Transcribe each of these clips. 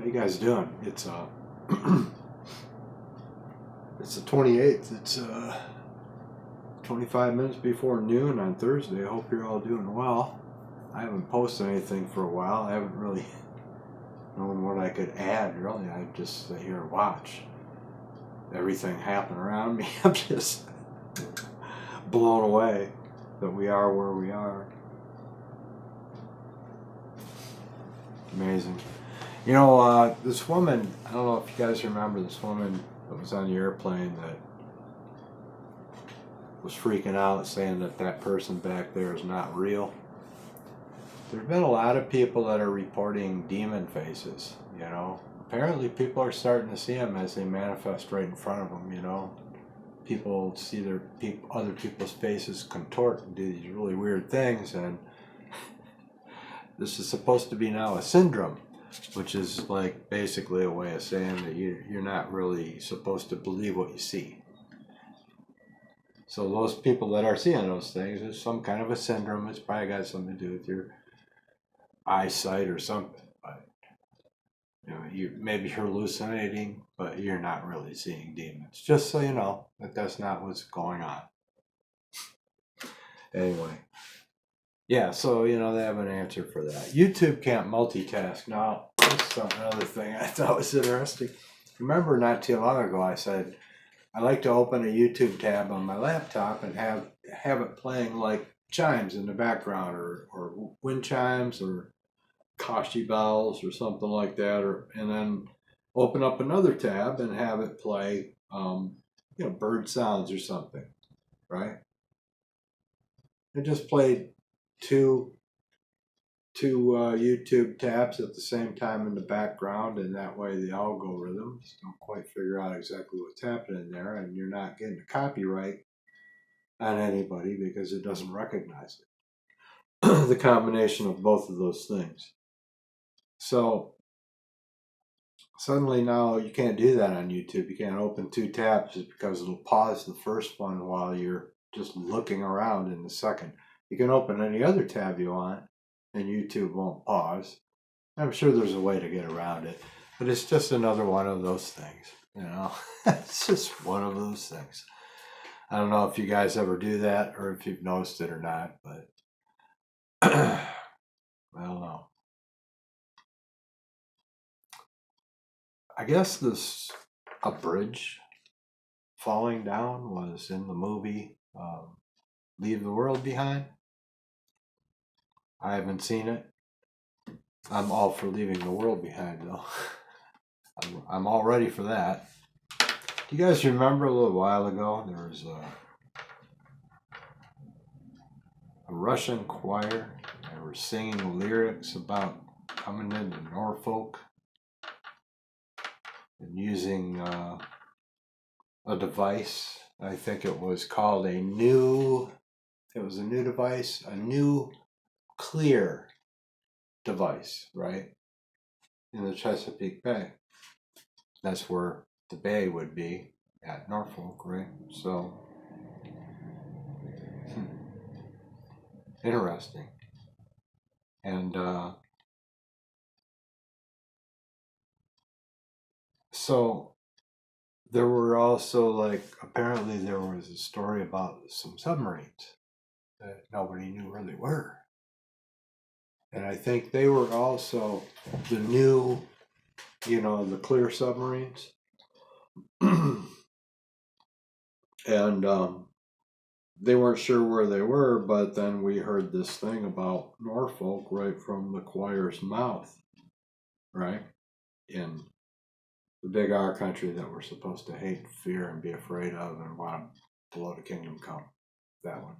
How you guys doing? It's it's the 28th. It's 25 minutes before noon on Thursday. I hope you're all doing well. I haven't posted anything for a while. I haven't really known what I could add, really. I just sit here and watch everything happen around me. I'm just blown away that we are where we are. Amazing. You know, this woman, I don't know if you guys remember this woman that was on the airplane that was freaking out saying that that person back there is not real. There's been a lot of people that are reporting demon faces, you know. Apparently people are starting to see them as they manifest right in front of them, you know. People see their other people's faces contort and do these really weird things, and this is supposed to be now a syndrome, which is like basically a way of saying that you're not really supposed to believe what you see. So those people that are seeing those things, there's some kind of a syndrome. It's probably got something to do with your eyesight or something. But you know, you maybe you're hallucinating, but you're not really seeing demons. Just so you know that that's not what's going on. Anyway. Yeah, so, you know, they have an answer for that. YouTube can't multitask. Now, that's another thing I thought was interesting. Remember not too long ago I said I like to open a YouTube tab on my laptop and have it playing like chimes in the background or wind chimes or Kashi bells or something like that, and then open up another tab and have it play, you know, bird sounds or something, right? It just played two YouTube tabs at the same time in the background, and that way the algorithms don't quite figure out exactly what's happening there, and you're not getting a copyright on anybody because it doesn't recognize it. The combination of both of those things. So suddenly now you can't do that on YouTube. You can't open two tabs because it'll pause the first one while you're just looking around in the second. You can open any other tab you want, and YouTube won't pause. I'm sure there's a way to get around it, but it's just another one of those things, you know. It's just one of those things. I don't know if you guys ever do that or if you've noticed it or not, but I don't know. I guess this a bridge falling down was in the movie Leave the World Behind. I haven't seen it. I'm all for leaving the world behind, though. I'm all ready for that. Do you guys remember a little while ago there was a Russian choir? They were singing lyrics about coming into Norfolk and using a device. I think it was called a new device, a new clear device, right? In the Chesapeake Bay. That's where the bay would be, at Norfolk, right? So, interesting. And so there were also, like, apparently there was a story about some submarines that nobody knew where they were. And I think they were also the new, you know, the clear submarines. And they weren't sure where they were, but then we heard this thing about Norfolk right from the choir's mouth, right? In the big R country that we're supposed to hate, fear, and be afraid of and want to blow the kingdom come. That one.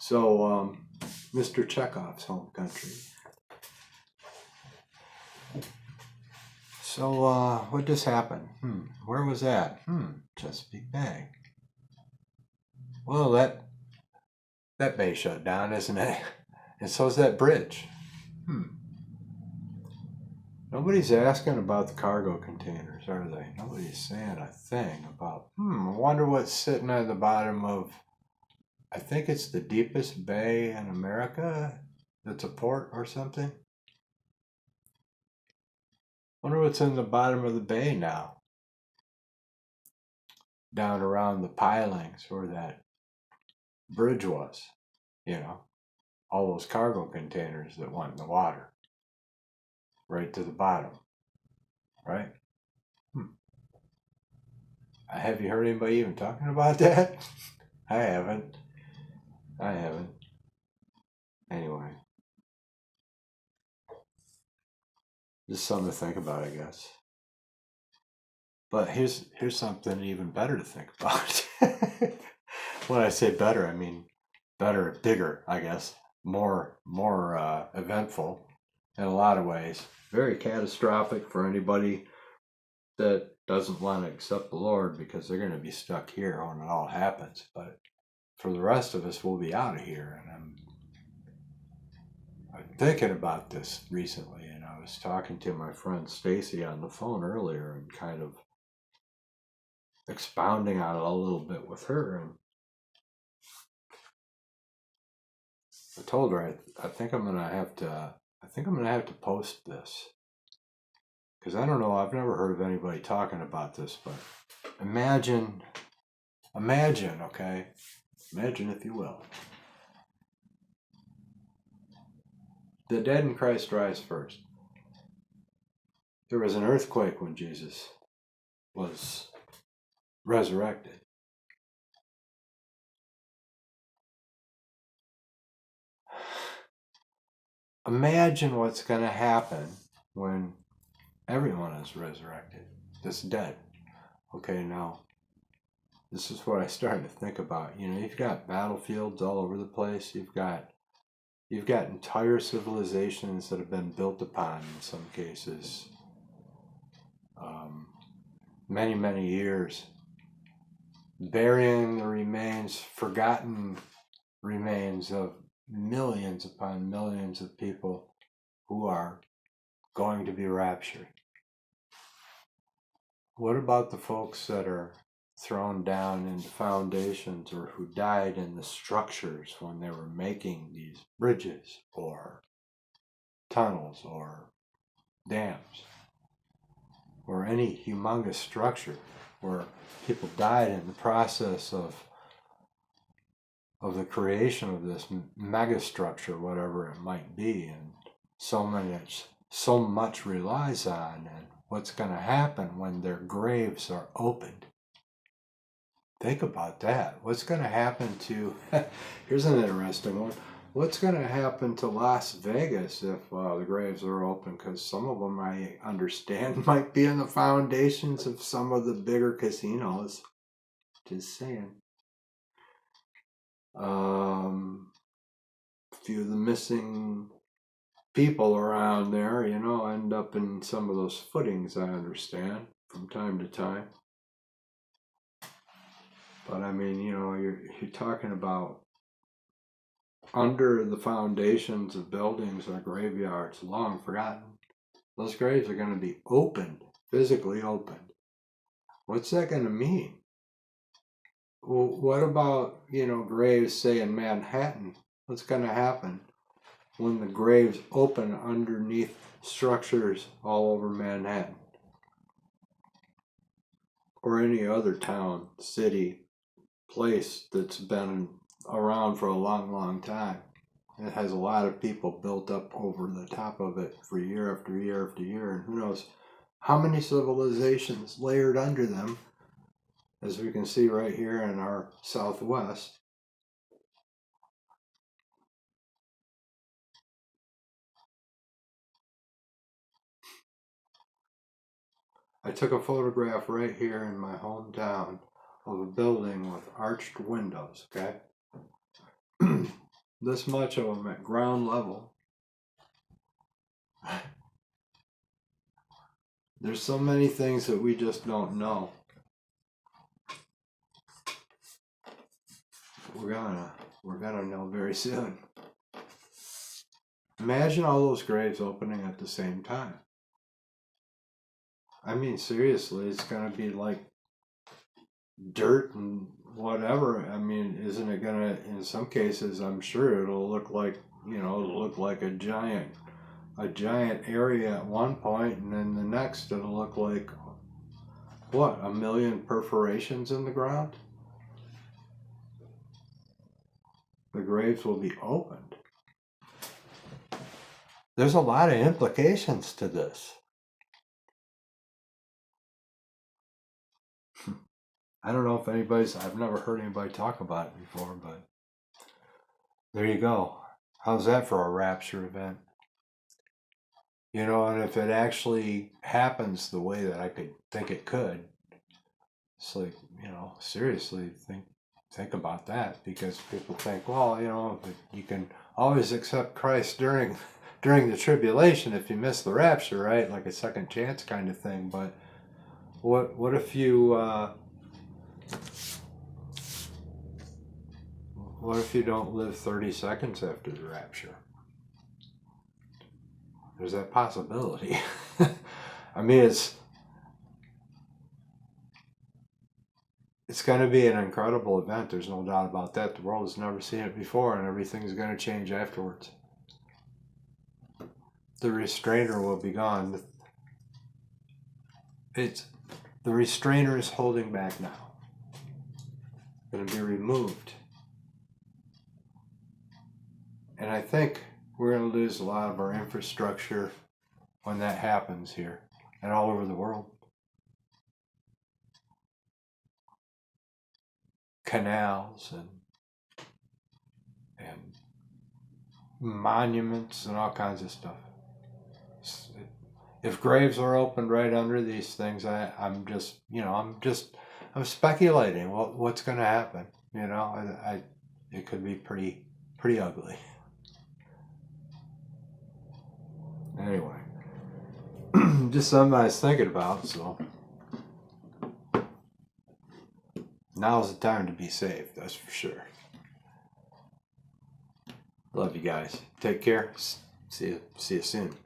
So, Mr. Chekhov's home country. So, what just happened? Where was that? Chesapeake Bay. Well, that bay shut down, isn't it? And so's that bridge. Nobody's asking about the cargo containers, are they? Nobody's saying a thing about, I wonder what's sitting at the bottom of, I think it's the deepest bay in America that's a port or something. Wonder what's in the bottom of the bay now. Down around the pilings where that bridge was. You know, all those cargo containers that went in the water. Right to the bottom. Right? Have you heard anybody even talking about that? I haven't. Anyway. Just something to think about, I guess. But here's something even better to think about. When I say better, I mean better, bigger, I guess. More eventful in a lot of ways. Very catastrophic for anybody that doesn't want to accept the Lord, because they're going to be stuck here when it all happens. But for the rest of us, we'll be out of here. And I'm thinking about this recently, and I was talking to my friend Stacy on the phone earlier and kind of expounding on it a little bit with her. And I told her I think I'm gonna have to post this, because I don't know, I've never heard of anybody talking about this. But imagine, okay, imagine, if you will, the dead in Christ rise first. There was an earthquake when Jesus was resurrected. Imagine what's going to happen when everyone is resurrected, that's dead. Okay, now, this is what I started to think about. You know, you've got battlefields all over the place. You've got entire civilizations that have been built upon, in some cases, many years, burying the remains, forgotten remains of millions upon millions of people who are going to be raptured. What about the folks that are thrown down into foundations, or who died in the structures when they were making these bridges or tunnels or dams, or any humongous structure where people died in the process of the creation of this mega structure, whatever it might be, and so much relies on, and what's going to happen when their graves are opened. Think about that. What's going to happen to, here's an interesting one, what's going to happen to Las Vegas if the graves are open? Because some of them, I understand, might be in the foundations of some of the bigger casinos. Just saying. A few of the missing people around there, you know, end up in some of those footings, I understand, from time to time. But I mean, you know, you're talking about under the foundations of buildings or graveyards, long forgotten. Those graves are going to be opened, physically opened. What's that going to mean? Well, what about, you know, graves, say, in Manhattan? What's going to happen when the graves open underneath structures all over Manhattan? Or any other town, city, place that's been around for a long time. It has a lot of people built up over the top of it for year after year after year, and who knows how many civilizations layered under them, as we can see right here in our southwest. I took a photograph right here in my hometown of a building with arched windows, okay? This much of them at ground level. There's so many things that we just don't know. We're gonna know very soon. Imagine all those graves opening at the same time. I mean, seriously, it's gonna be like dirt and whatever. I mean, isn't it gonna, in some cases, I'm sure it'll look like, you know, it'll look like a giant a giant area at one point, and then the next it'll look like, what, 1 million perforations in the ground? The graves will be opened. There's a lot of implications to this. I don't know if I've never heard anybody talk about it before, but there you go. How's that for a rapture event? You know, and if it actually happens the way that I could think it could, it's like, you know, seriously think about that, because people think, well, you know, you can always accept Christ during the tribulation if you miss the rapture, right? Like a second chance kind of thing. But what if you don't live 30 seconds after the rapture? There's that possibility. I mean, it's going to be an incredible event. There's no doubt about that. The world has never seen it before, and everything's going to change afterwards. The restrainer will be gone. The restrainer is holding back now. It's going to be removed. And I think we're going to lose a lot of our infrastructure when that happens here and all over the world. Canals and monuments and all kinds of stuff. If graves are opened right under these things, I'm speculating what's going to happen. You know, it could be pretty ugly. Anyway, just something I was thinking about. So now's the time to be saved. That's for sure. Love you guys. Take care. See you soon.